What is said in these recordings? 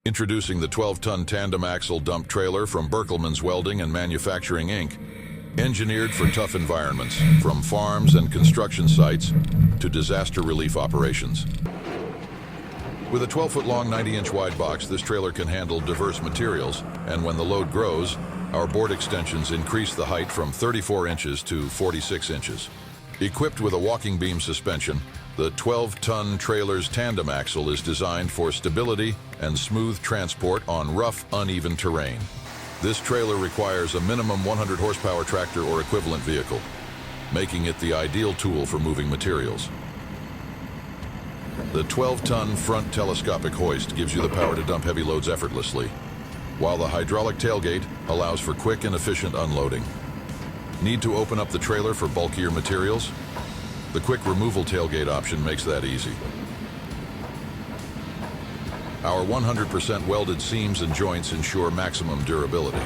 Introducing the 12-ton tandem axle dump trailer from Berkelmans Welding and Manufacturing, Inc. Engineered for tough environments, from farms and construction sites to disaster relief operations. With a 12-foot-long, 90-inch-wide box, this trailer can handle diverse materials, and when the load grows, our board extensions increase the height from 34 inches to 46 inches. Equipped with a walking beam suspension, the 12-ton trailer's tandem axle is designed for stability and smooth transport on rough, uneven terrain. This trailer requires a minimum 100 horsepower tractor or equivalent vehicle, making it the ideal tool for moving materials. The 12-ton front telescopic hoist gives you the power to dump heavy loads effortlessly, while the hydraulic tailgate allows for quick and efficient unloading. Need to open up the trailer for bulkier materials? The quick removal tailgate option makes that easy. Our 100% welded seams and joints ensure maximum durability.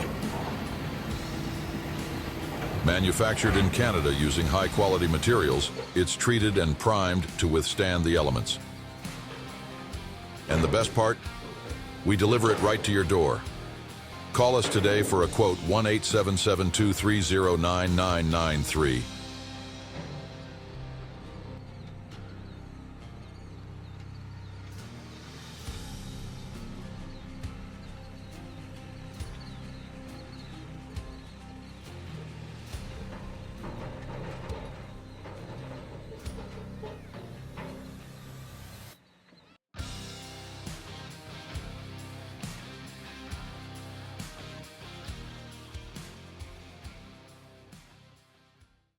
Manufactured in Canada using high-quality materials, it's treated and primed to withstand the elements. And the best part? We deliver it right to your door. Call us today for a quote, 1-877-230-9993.